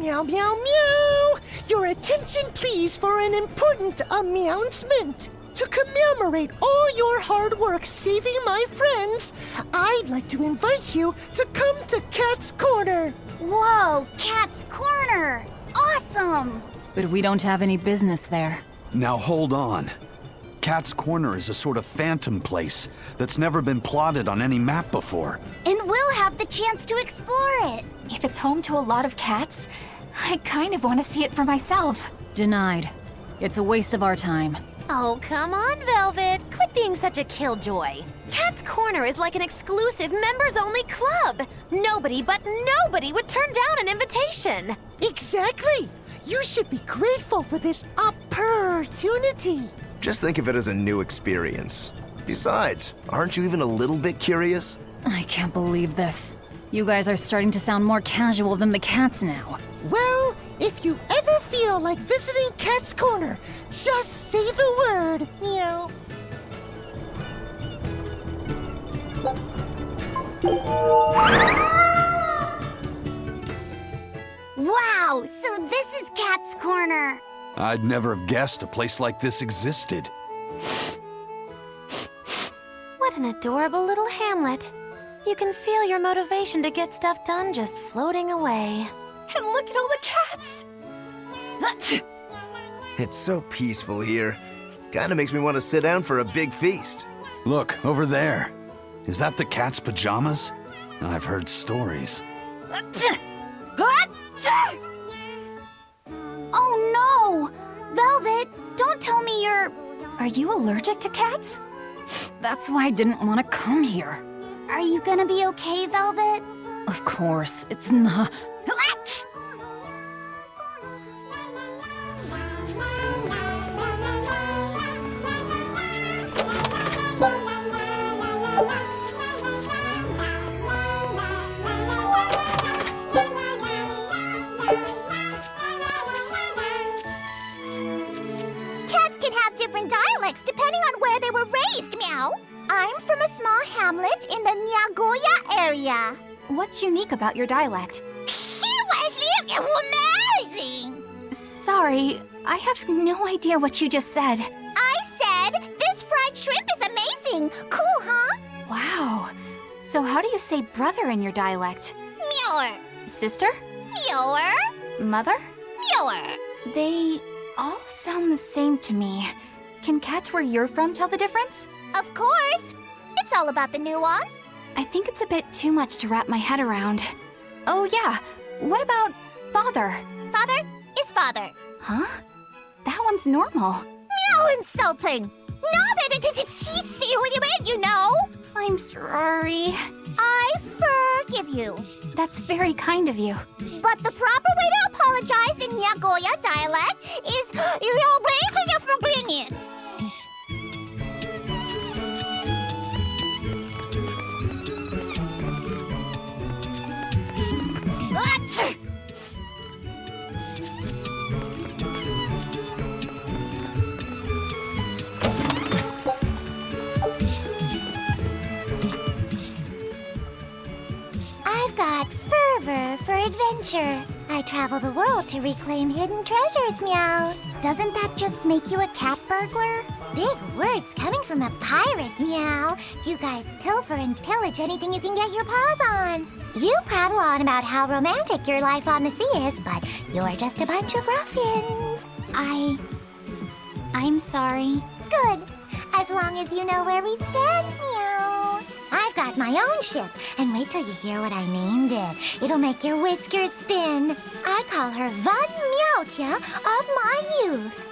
Meow, meow, meow! Your attention, please, for an important announcement. To commemorate all your hard work saving my friends, I'd like to invite you to come to Katz Korner. Whoa, Katz Korner! Awesome! But we don't have any business there. Now hold on. Katz Korner is a sort of phantom place that's never been plotted on any map before. And we'll have the chance to explore it. If it's home to a lot of cats, I kind of want to see it for myself. Denied. It's a waste of our time. Oh, come on, Velvet. Quit being such a killjoy. Katz Korner is like an exclusive members-only club. Nobody but nobody would turn down an invitation. Exactly! You should be grateful for this opportunity. Just think of it as a new experience. Besides, aren't you even a little bit curious? I can't believe this. You guys are starting to sound more casual than the cats now. Well, if you ever feel like visiting Katz Korner, just say the word. Meow. Wow, so this is Katz Korner. I'd never have guessed a place like this existed. What an adorable little hamlet. You can feel your motivation to get stuff done just floating away. And look at all the cats! It's so peaceful here. Kinda makes me want to sit down for a big feast. Look, over there. Is that the cat's pajamas? I've heard stories. Oh no! Velvet, don't tell me you're... Are you allergic to cats? That's why I didn't want to come here. Are you gonna be okay, Velvet? Of course, it's not... Cats can have different dialects depending on where they were raised, Meow. I'm from a small hamlet in the Nagoya area. What's unique about your dialect? She was amazing! Sorry, I have no idea what you just said. I said, this fried shrimp is amazing! Cool, huh? Wow. So how do you say brother in your dialect? Meower. Sister? Meower. Mother? Meower. They all sound the same to me. Can cats where you're from tell the difference? Of course. It's all about the nuance. I think it's a bit too much to wrap my head around. Oh yeah, what about father? Father is father. Huh? That one's normal. Meow insulting. No, that you know. I'm sorry. I forgive you. That's very kind of you. But the proper way to apologize in Nagoya dialect is forgiveness. I've got fervor for adventure. I travel the world to reclaim hidden treasures, Meow. Doesn't that just make you a cat burglar? Big words coming from a pirate, Meow. You guys pilfer and pillage anything you can get your paws on. You prattle on about how romantic your life on the sea is, but you're just a bunch of ruffians. I'm sorry. Good. As long as you know where we stand, Meow. I've got my own ship, and wait till you hear what I named it. It'll make your whiskers spin. I call her Von Meowtia of my youth.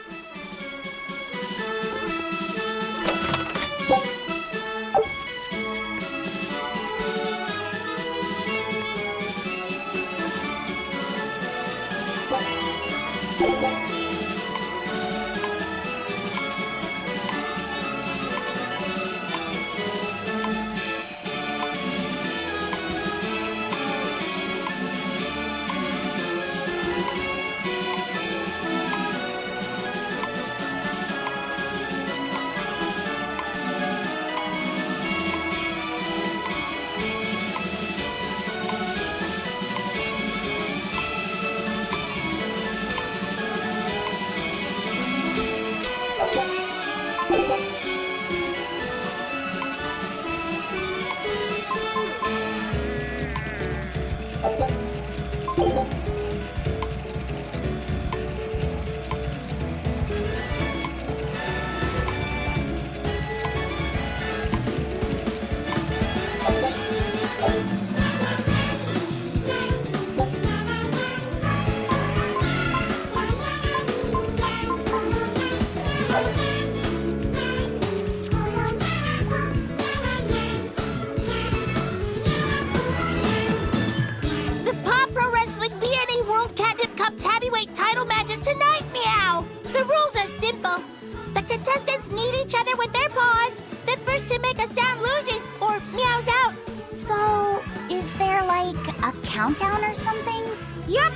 Countdown or something? Yup!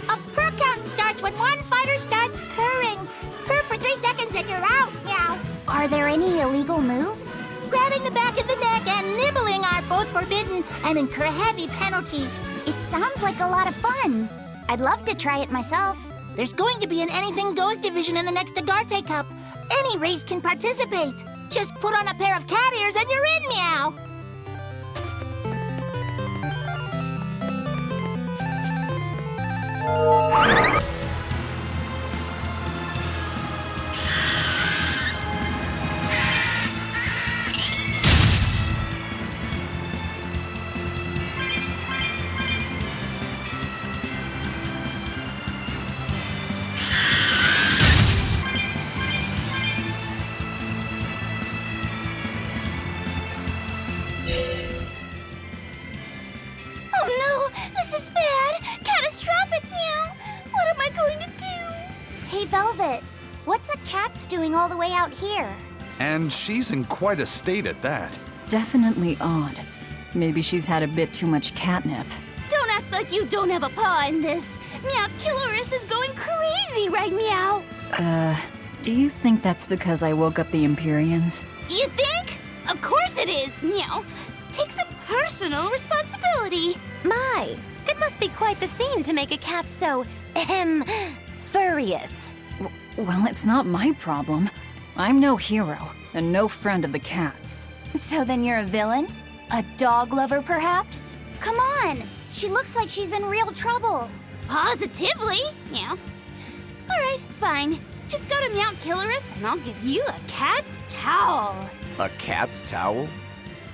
A purr count starts when one fighter starts purring. Purr for 3 seconds and you're out, meow. Are there any illegal moves? Grabbing the back of the neck and nibbling are both forbidden and incur heavy penalties. It sounds like a lot of fun. I'd love to try it myself. There's going to be an Anything Goes division in the next Agarte Cup. Any race can participate. Just put on a pair of cat ears and you're in, meow. What's a Katz doing all the way out here? And she's in quite a state at that. Definitely odd. Maybe she's had a bit too much catnip. Don't act like you don't have a paw in this. Meowkillerus is going crazy right meow. Do you think that's because I woke up the Empyreans? You think? Of course it is, meow. Take some personal responsibility. My, it must be quite the scene to make a cat so, furious. Well, it's not my problem. I'm no hero, and no friend of the Katz. So then you're a villain? A dog lover, perhaps? Come on! She looks like she's in real trouble. Positively, meow. Alright, fine. Just go to Meowkillerus and I'll give you a cat's towel. A cat's towel?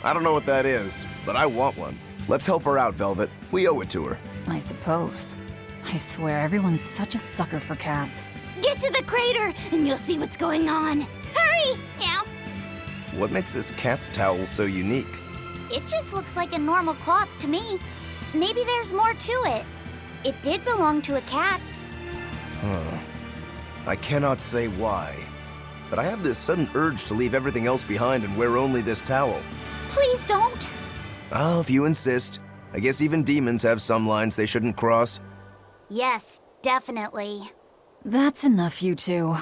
I don't know what that is, but I want one. Let's help her out, Velvet. We owe it to her. I suppose. I swear everyone's such a sucker for cats. Get to the crater and you'll see what's going on. Hurry! Meow. What makes this cat's towel so unique? It just looks like a normal cloth to me. Maybe there's more to it. It did belong to a Katz. I cannot say why, but I have this sudden urge to leave everything else behind and wear only this towel. Please don't. Oh, if you insist. I guess even demons have some lines they shouldn't cross. Yes, definitely. That's enough, you two.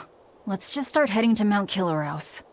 Let's just start heading to Mount Killerhouse.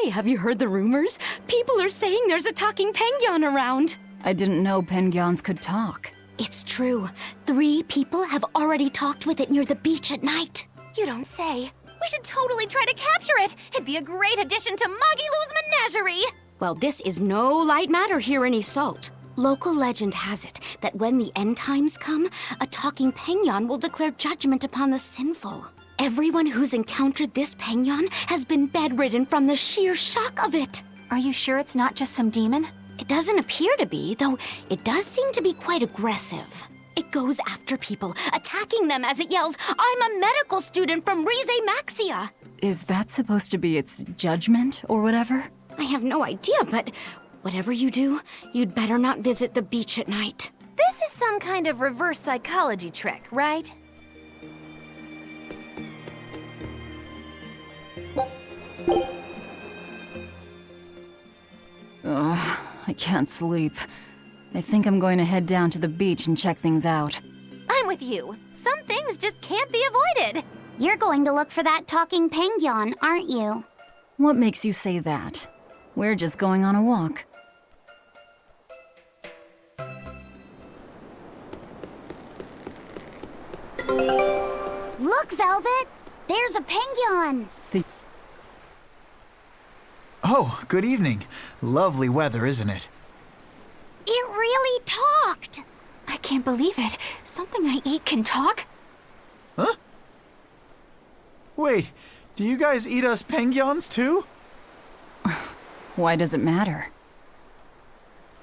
Hey, have you heard the rumors? People are saying there's a talking penguin around. I didn't know penguins could talk. It's true. 3 people have already talked with it near the beach at night. You don't say. We should totally try to capture it. It'd be a great addition to Moggy Lou's menagerie. Well, this is no light matter here in Isolt. Local legend has it that when the end times come, a talking penguin will declare judgment upon the sinful. Everyone who's encountered this Penguin has been bedridden from the sheer shock of it. Are you sure it's not just some demon? It doesn't appear to be, though it does seem to be quite aggressive. It goes after people, attacking them as it yells, "I'm a medical student from Rize Maxia!" Is that supposed to be its judgment or whatever? I have no idea, but whatever you do, you'd better not visit the beach at night. This is some kind of reverse psychology trick, right? Ugh, I can't sleep. I think I'm going to head down to the beach and check things out. I'm with you. Some things just can't be avoided. You're going to look for that talking penguin, aren't you? What makes you say that? We're just going on a walk. Look, Velvet! There's a penguin! Oh, good evening. Lovely weather, isn't it? It really talked! I can't believe it. Something I eat can talk? Huh? Wait, do you guys eat us penguins too? Why does it matter?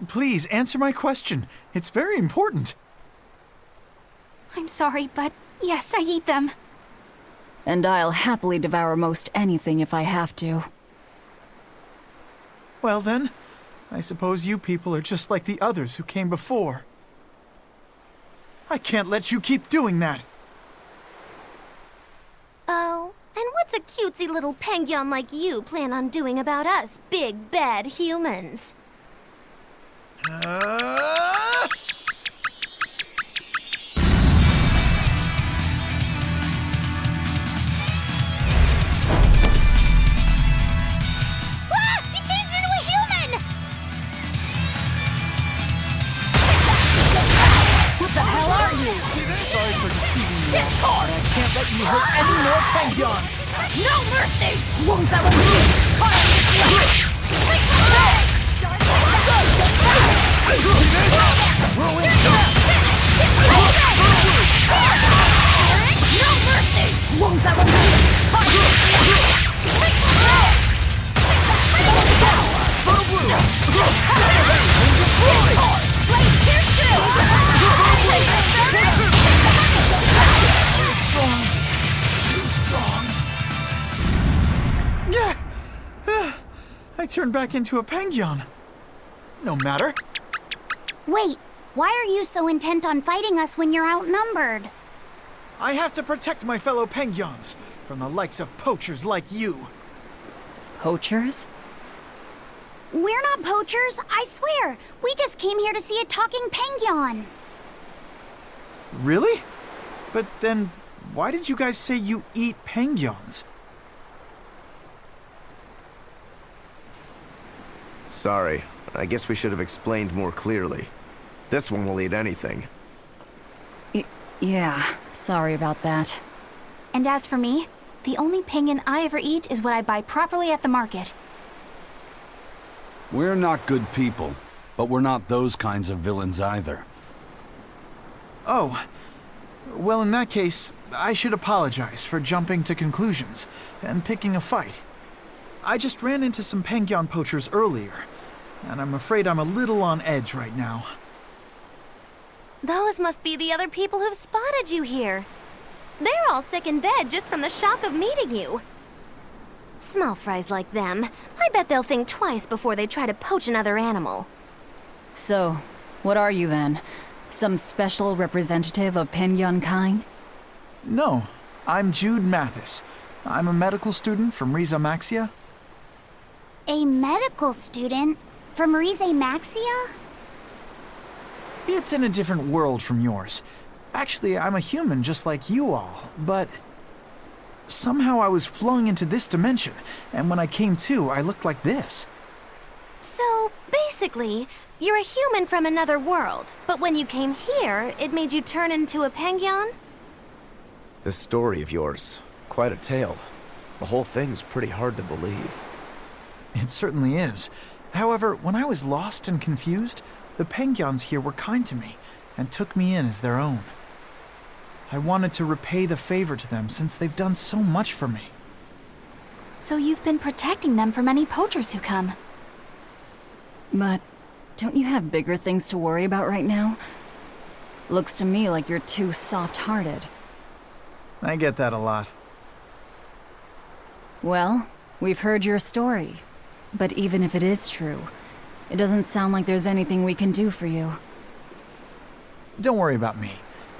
Please, answer my question. It's very important. I'm sorry, but yes, I eat them. And I'll happily devour most anything if I have to. Well then, I suppose you people are just like the others who came before. I can't let you keep doing that. Oh, and what's a cutesy little penguin like you plan on doing about us, big bad humans? Sorry for deceiving you, but I can't let you hurt any more penguins! No mercy! Won't that No mercy! Won't that I turned back into a penguin. No matter. Wait, why are you so intent on fighting us when you're outnumbered? I have to protect my fellow penguins from the likes of poachers like you. Poachers? We're not poachers, I swear. We just came here to see a talking penguin. Really? But then, why did you guys say you eat penguins? Sorry, I guess we should have explained more clearly. This one will eat anything. Yeah, sorry about that. And as for me, the only penguin I ever eat is what I buy properly at the market. We're not good people, but we're not those kinds of villains either. Oh, well in that case, I should apologize for jumping to conclusions and picking a fight. I just ran into some penguin poachers earlier, and I'm afraid I'm a little on edge right now. Those must be the other people who've spotted you here. They're all sick in bed just from the shock of meeting you. Small fries like them, I bet they'll think twice before they try to poach another animal. So, what are you then? Some special representative of penguin kind? No, I'm Jude Mathis. I'm a medical student from Rize Maxia. A medical student from Rize Maxia? It's in a different world from yours. Actually, I'm a human just like you all, but somehow I was flung into this dimension, and when I came to, I looked like this. So, basically, you're a human from another world, but when you came here, it made you turn into a penguin? This story of yours, quite a tale. The whole thing's pretty hard to believe. It certainly is. However, when I was lost and confused, the penguins here were kind to me and took me in as their own. I wanted to repay the favor to them since they've done so much for me. So you've been protecting them from any poachers who come. But don't you have bigger things to worry about right now? Looks to me like you're too soft-hearted. I get that a lot. Well, we've heard your story. But even if it is true, it doesn't sound like there's anything we can do for you. Don't worry about me.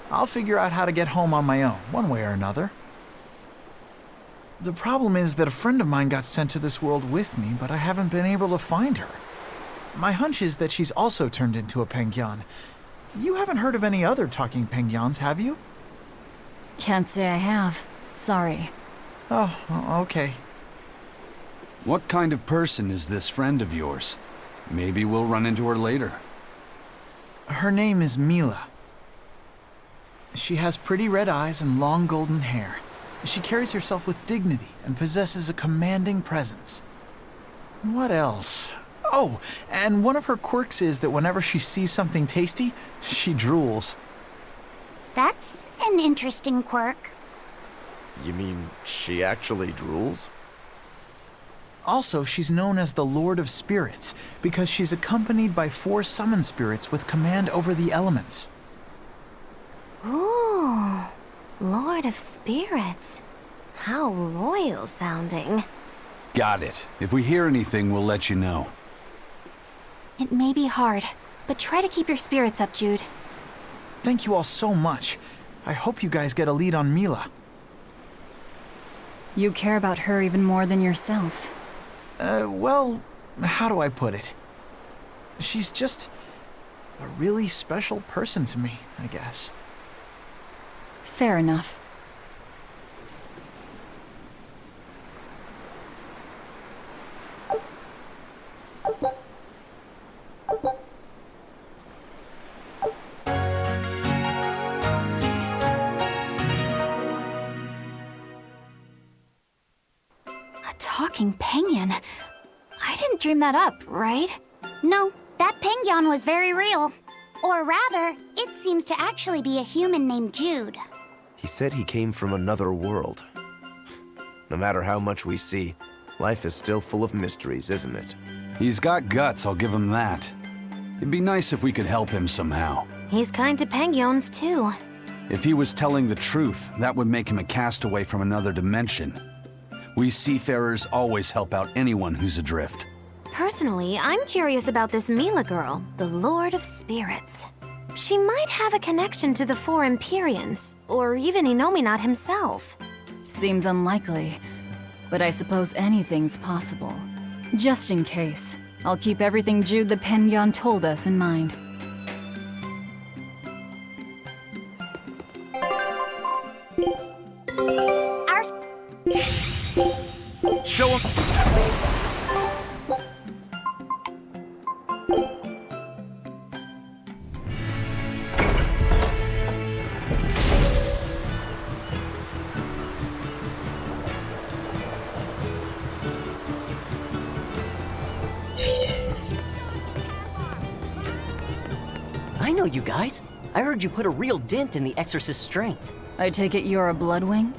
I'll figure out how to get home on my own, one way or another. The problem is that a friend of mine got sent to this world with me, but I haven't been able to find her. My hunch is that she's also turned into a Pengyan. You haven't heard of any other talking Pengyans, have you? Can't say I have. Sorry. Oh, okay. What kind of person is this friend of yours? Maybe we'll run into her later. Her name is Mila. She has pretty red eyes and long golden hair. She carries herself with dignity and possesses a commanding presence. What else? Oh, and one of her quirks is that whenever she sees something tasty, she drools. That's an interesting quirk. You mean she actually drools? Also, she's known as the Lord of Spirits because she's accompanied by 4 summon spirits with command over the elements. Ooh, Lord of Spirits. How royal sounding. Got it. If we hear anything, we'll let you know. It may be hard, but try to keep your spirits up, Jude. Thank you all so much. I hope you guys get a lead on Mila. You care about her even more than yourself. Well, how do I put it? She's just a really special person to me, I guess. Fair enough. A talking penguin? I didn't dream that up, right? No, that Pengyan was very real. Or rather, it seems to actually be a human named Jude. He said he came from another world. No matter how much we see, life is still full of mysteries, isn't it? He's got guts, I'll give him that. It'd be nice if we could help him somehow. He's kind to Pengyons, too. If he was telling the truth, that would make him a castaway from another dimension. We seafarers always help out anyone who's adrift. Personally, I'm curious about this Mila girl, the Lord of Spirits. She might have a connection to the 4 Empyreans, or even Inominat himself. Seems unlikely, but I suppose anything's possible. Just in case, I'll keep everything Jude the Pengyan told us in mind. Show him! I know you guys. I heard you put a real dent in the Exorcist's strength. I take it you're a Bloodwing?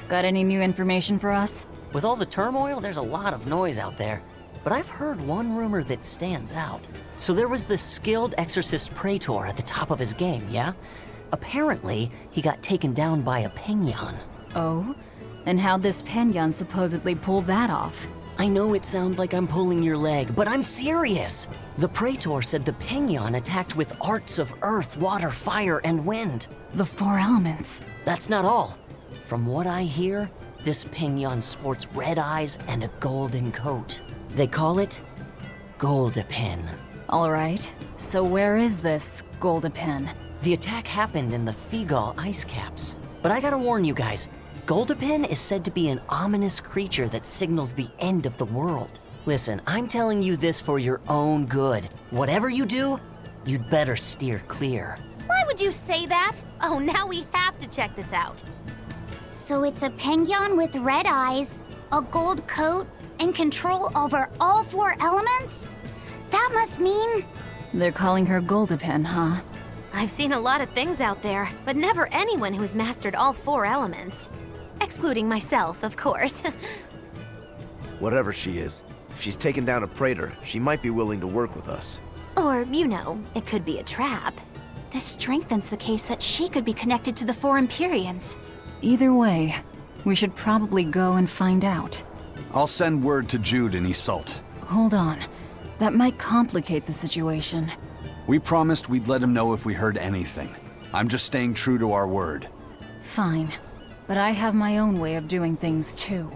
Got any new information for us? With all the turmoil, there's a lot of noise out there. But I've heard one rumor that stands out. So there was this skilled Exorcist Praetor at the top of his game, yeah? Apparently, he got taken down by a Pengyan. Oh? And how'd this Pengyan supposedly pull that off? I know it sounds like I'm pulling your leg, but I'm serious! The Praetor said the Pengyan attacked with arts of earth, water, fire, and wind. The 4 elements. That's not all. From what I hear, this Pengyan sports red eyes and a golden coat. They call it Goldapin. All right, so where is this Goldapin? The attack happened in the Figal ice caps. But I gotta warn you guys, Goldapin is said to be an ominous creature that signals the end of the world. Listen, I'm telling you this for your own good. Whatever you do, you'd better steer clear. Why would you say that? Oh, now we have to check this out. So it's a Pengyan with red eyes, a gold coat, and control over all 4 elements? That must mean... They're calling her Goldapin, huh? I've seen a lot of things out there, but never anyone who's mastered all 4 elements. Excluding myself, of course. Whatever she is, if she's taken down a praetor, she might be willing to work with us. Or, you know, it could be a trap. This strengthens the case that she could be connected to the 4 Empyreans. Either way, we should probably go and find out. I'll send word to Jude and Iseult. Hold on. That might complicate the situation. We promised we'd let him know if we heard anything. I'm just staying true to our word. Fine. But I have my own way of doing things, too.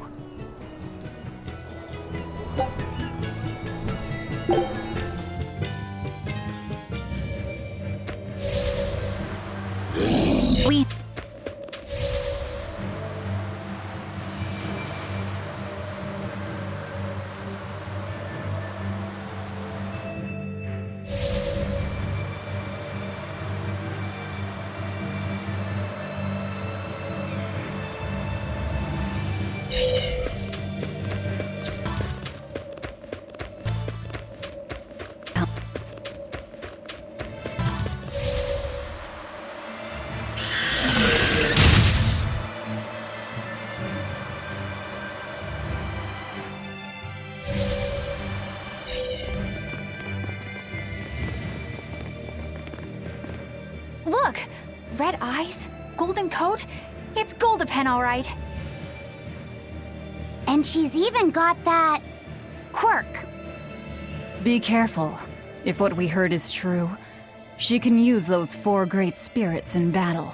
Look! Red eyes, golden coat. It's Goldapen, all right. And she's even got that quirk. Be careful. If what we heard is true, she can use those 4 great spirits in battle.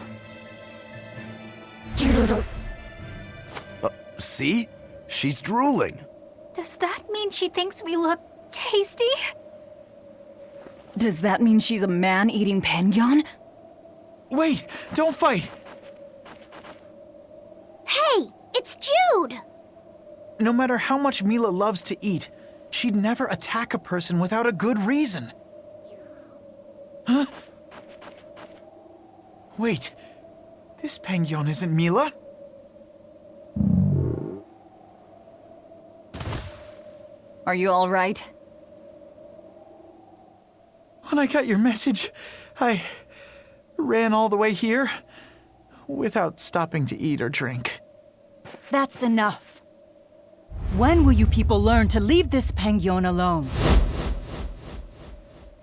See? She's drooling. Does that mean she thinks we look tasty? Does that mean she's a man-eating penguin? Wait! Don't fight! Hey, it's Jude! No matter how much Mila loves to eat, she'd never attack a person without a good reason. Huh? Wait, this penguin isn't Mila? Are you all right? When I got your message, I ran all the way here without stopping to eat or drink. That's enough. When will you people learn to leave this penguin alone?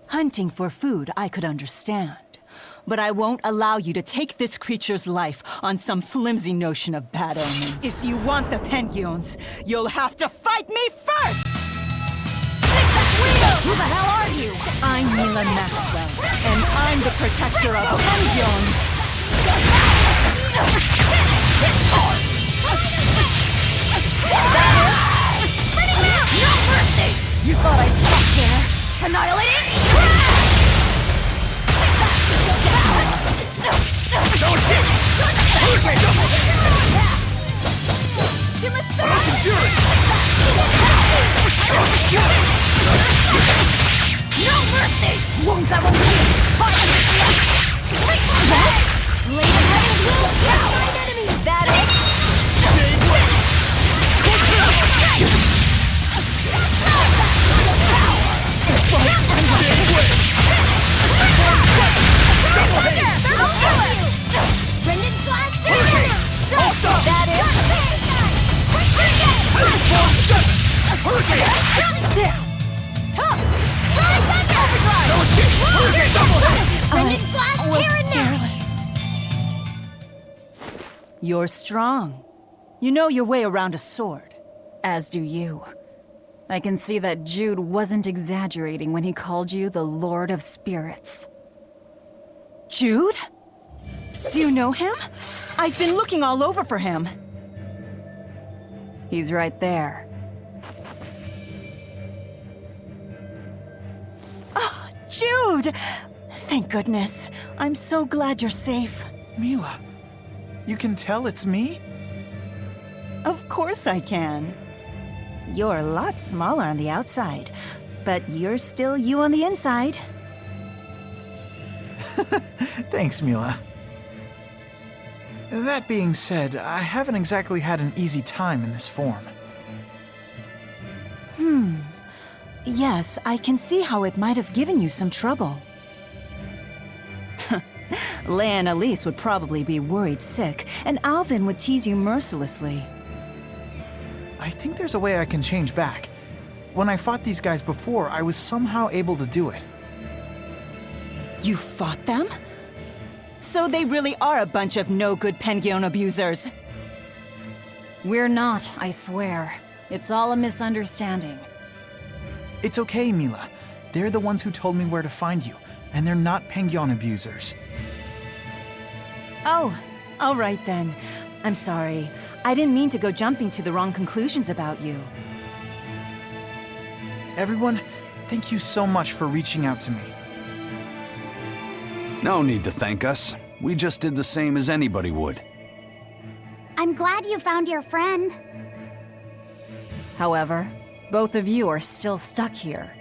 Hunting for food, I could understand. But I won't allow you to take this creature's life on some flimsy notion of bad omens. If you want the penguins, you'll have to fight me first! Who the hell are you? I'm Mila Maxwell, and I'm the protector of penguins! No mercy! You thought I'd stop there? Annihilating? You must no mercy! Wounds that will Lay the head will find enemies! That Brendan Flash! That You're strong. You know your way around a sword. As do you. I can see that Jude wasn't exaggerating when he called you the Lord of Spirits. Jude? Do you know him? I've been looking all over for him. He's right there. Oh, Jude! Thank goodness. I'm so glad you're safe. Mila, you can tell it's me? Of course I can. You're a lot smaller on the outside, but you're still you on the inside. Thanks, Mila. That being said, I haven't exactly had an easy time in this form. Yes, I can see how it might have given you some trouble. Leia and Elise would probably be worried sick, and Alvin would tease you mercilessly. I think there's a way I can change back. When I fought these guys before, I was somehow able to do it. You fought them? So they really are a bunch of no-good Penguin abusers. We're not, I swear. It's all a misunderstanding. It's okay, Mila. They're the ones who told me where to find you, and they're not Penguin abusers. Oh, all right then. I'm sorry. I didn't mean to go jumping to the wrong conclusions about you. Everyone, thank you so much for reaching out to me. No need to thank us. We just did the same as anybody would. I'm glad you found your friend. However, both of you are still stuck here.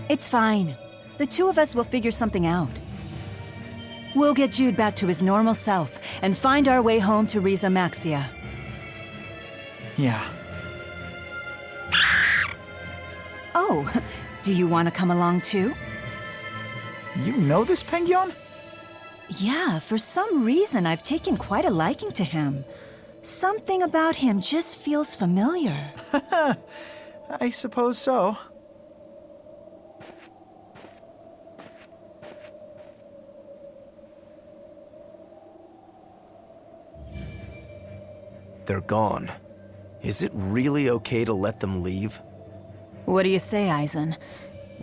It's fine. The two of us will figure something out. We'll get Jude back to his normal self and find our way home to Riza Maxia. Yeah. Oh, do you want to come along too? You know this Penguin? Yeah, for some reason I've taken quite a liking to him. Something about him just feels familiar. I suppose so. They're gone. Is it really okay to let them leave? What do you say, Eisen?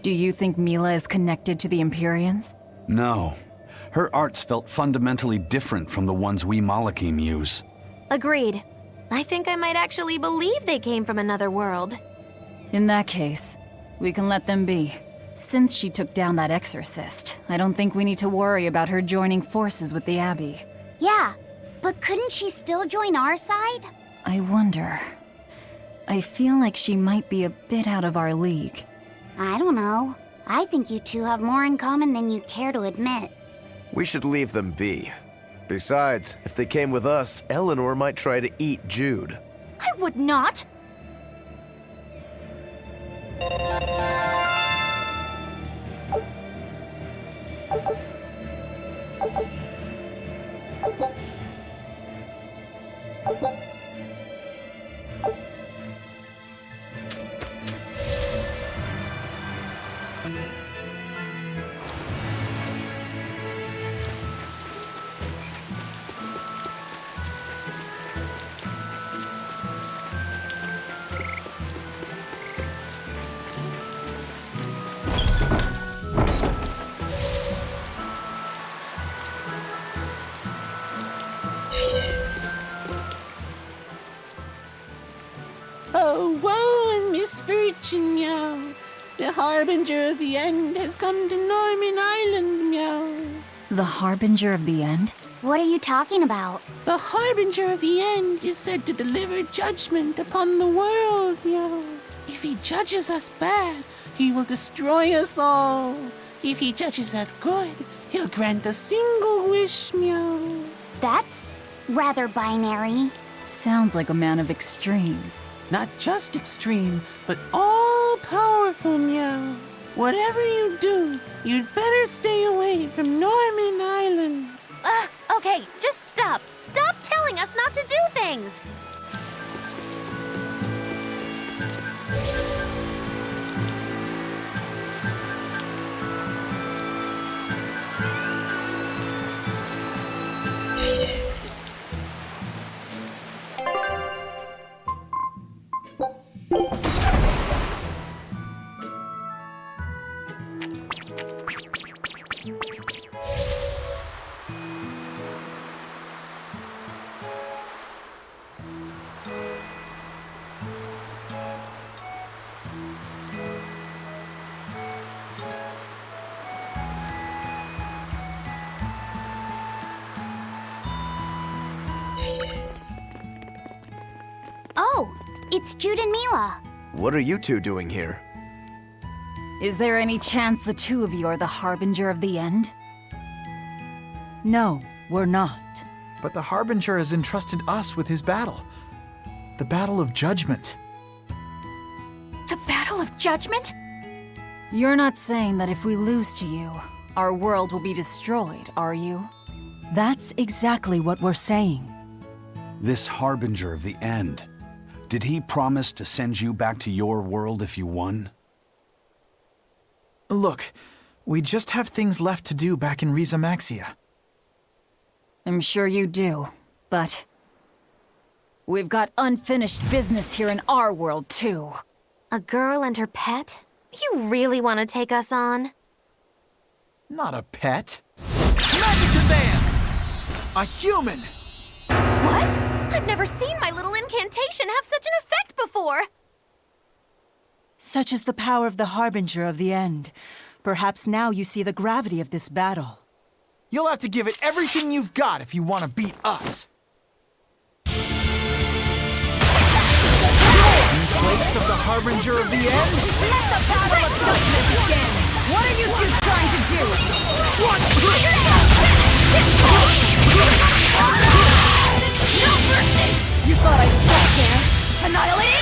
Do you think Mila is connected to the Empyreans? No. Her arts felt fundamentally different from the ones we Malachim use. Agreed. I think I might actually believe they came from another world. In that case, we can let them be. Since she took down that exorcist, I don't think we need to worry about her joining forces with the Abbey. Yeah, but couldn't she still join our side? I wonder. I feel like she might be a bit out of our league. I don't know. I think you two have more in common than you care to admit. We should leave them be. Besides, if they came with us, Eleanor might try to eat Jude. I would not! Oh, woe and misfortune, meow. The harbinger of the end has come to Norman Island, meow. The Harbinger of the End? What are you talking about? The harbinger of the end is said to deliver judgment upon the world, meow. If he judges us bad, he will destroy us all. If he judges us good, he'll grant a single wish, meow. That's rather binary. Sounds like a man of extremes. Not just extreme, but all-powerful, meow. Whatever you do, you'd better stay away from Norman Island. Okay, just stop. Stop telling us not to do things! Oh, it's Jude and Mila. What are you two doing here? Is there any chance the two of you are the Harbinger of the End? No, we're not. But the Harbinger has entrusted us with his battle. The Battle of Judgment. The Battle of Judgment? You're not saying that if we lose to you, our world will be destroyed, are you? That's exactly what we're saying. This harbinger of the end, did he promise to send you back to your world if you won? Look, we just have things left to do back in Riza Maxia. I'm sure you do, but we've got unfinished business here in our world, too. A girl and her pet? You really want to take us on? Not a pet. Magic Kazan! A human! What? I've never seen my little incantation have such an effect before! Such is the power of the Harbinger of the End. Perhaps now you see the gravity of this battle. You'll have to give it everything you've got if you want to beat us. In place of the Harbinger of the End? Let the battle of judgment begin! What are you two trying to do? You thought I'd stop there? Annihilating?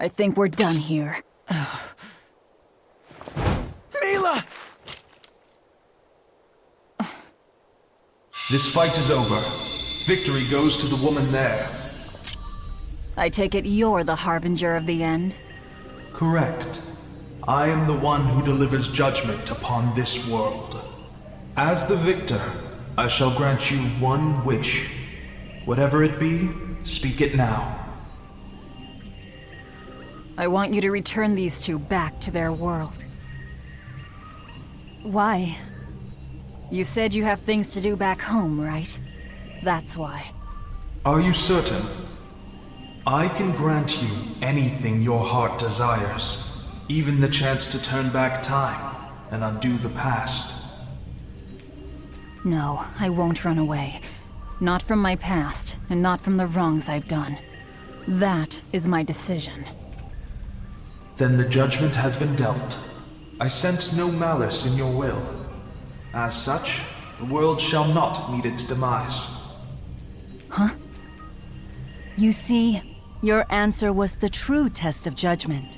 I think we're done here. Mila! This fight is over. Victory goes to the woman there. I take it you're the harbinger of the end? Correct. I am the one who delivers judgment upon this world. As the victor, I shall grant you one wish. Whatever it be, speak it now. I want you to return these two back to their world. Why? You said you have things to do back home, right? That's why. Are you certain? I can grant you anything your heart desires, even the chance to turn back time and undo the past. No, I won't run away. Not from my past, and not from the wrongs I've done. That is my decision. Then the judgment has been dealt. I sense no malice in your will. As such, the world shall not meet its demise. Huh? You see, your answer was the true test of judgment.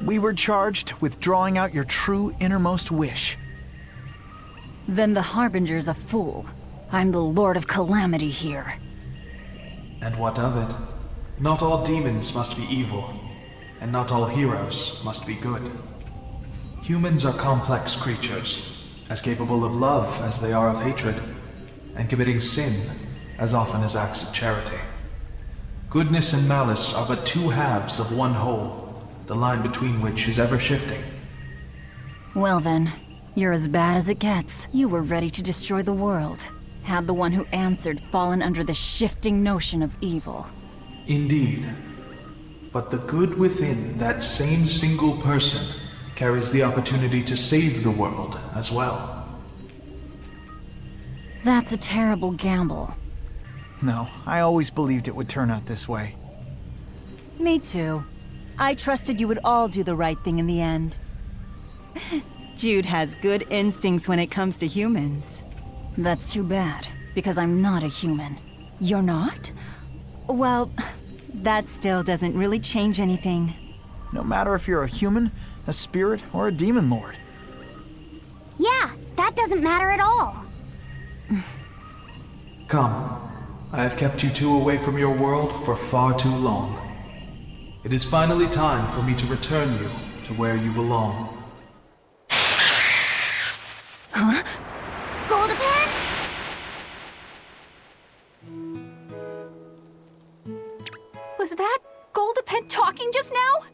We were charged with drawing out your true innermost wish. Then the Harbinger's a fool. I'm the Lord of Calamity here. And what of it? Not all demons must be evil, and not all heroes must be good. Humans are complex creatures, as capable of love as they are of hatred, and committing sin as often as acts of charity. Goodness and malice are but two halves of one whole, the line between which is ever shifting. Well then, you're as bad as it gets. You were ready to destroy the world. Had the one who answered fallen under the shifting notion of evil. Indeed. But the good within that same single person carries the opportunity to save the world as well. That's a terrible gamble. No, I always believed it would turn out this way. Me too. I trusted you would all do the right thing in the end. Jude has good instincts when it comes to humans. That's too bad, because I'm not a human. You're not? Well, that still doesn't really change anything. No matter if you're a human, a spirit, or a demon lord. Yeah, that doesn't matter at all. Come. I have kept you two away from your world for far too long. It is finally time for me to return you to where you belong. Huh? Goldapan? Was that Goldapan talking just now?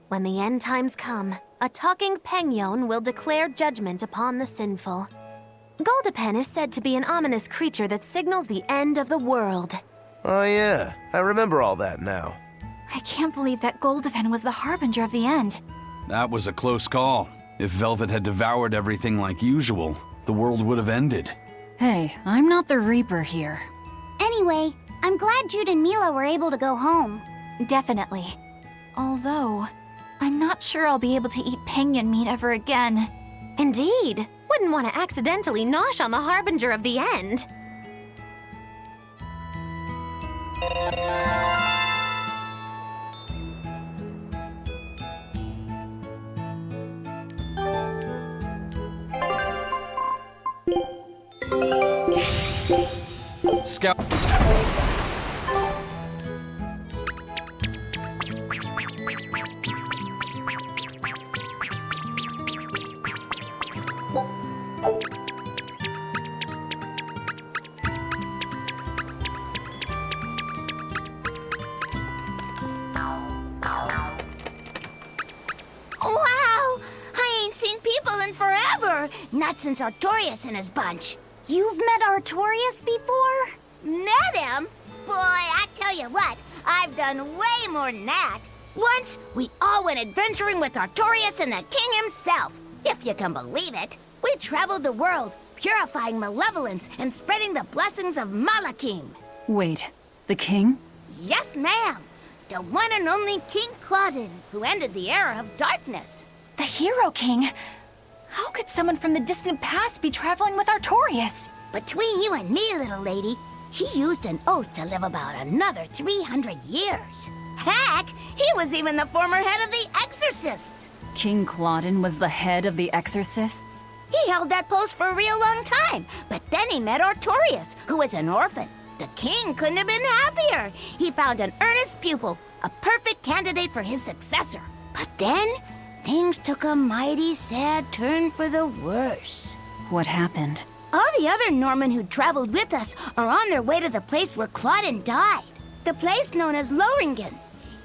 When the end times come, a talking Pengyon will declare judgment upon the sinful. Goldapan is said to be an ominous creature that signals the end of the world. Oh yeah, I remember all that now. I can't believe that Goldapan was the harbinger of the end. That was a close call. If Velvet had devoured everything like usual, the world would have ended. Hey, I'm not the Reaper here. Anyway, I'm glad Jude and Mila were able to go home. Definitely. Although, I'm not sure I'll be able to eat Pengyon meat ever again. Indeed. Wouldn't want to accidentally nosh on the harbinger of the end. Scout. Wow! I ain't seen people in forever! Not since Artorias and his bunch. You've met Artorias before? Met him? Boy, I tell you what, I've done way more than that. Once, we all went adventuring with Artorias and the king himself. If you can believe it. We traveled the world, purifying malevolence and spreading the blessings of Malakim. Wait, the king? Yes, ma'am. The one and only King Claudin, who ended the era of darkness. The Hero King? How could someone from the distant past be traveling with Artorias? Between you and me, little lady, he used an oath to live about another 300 years. Heck, he was even the former head of the Exorcists. King Claudin was the head of the Exorcists? He held that post for a real long time, but then he met Artorias, who was an orphan. The king couldn't have been happier. He found an earnest pupil, a perfect candidate for his successor. But then things took a mighty sad turn for the worse. What happened? All the other Norman who traveled with us are on their way to the place where Claudin died. The place known as Loringen.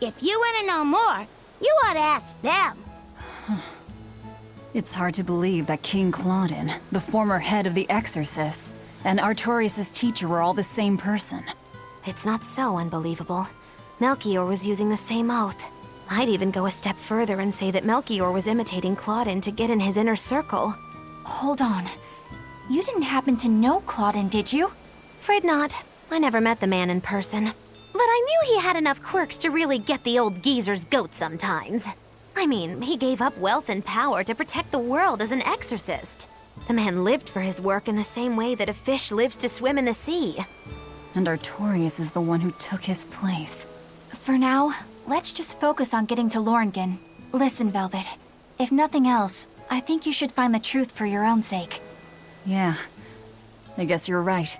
If you want to know more, you ought to ask them. It's hard to believe that King Claudin, the former head of the Exorcists, and Artorius' teacher were all the same person. It's not so unbelievable. Melchior was using the same oath. I'd even go a step further and say that Melchior was imitating Claudin to get in his inner circle. Hold on. You didn't happen to know Claudin, did you? Afraid not. I never met the man in person. But I knew he had enough quirks to really get the old geezer's goat sometimes. I mean, he gave up wealth and power to protect the world as an exorcist. The man lived for his work in the same way that a fish lives to swim in the sea. And Artorius is the one who took his place. For now, let's just focus on getting to Loringen. Listen, Velvet. If nothing else, I think you should find the truth for your own sake. Yeah, I guess you're right.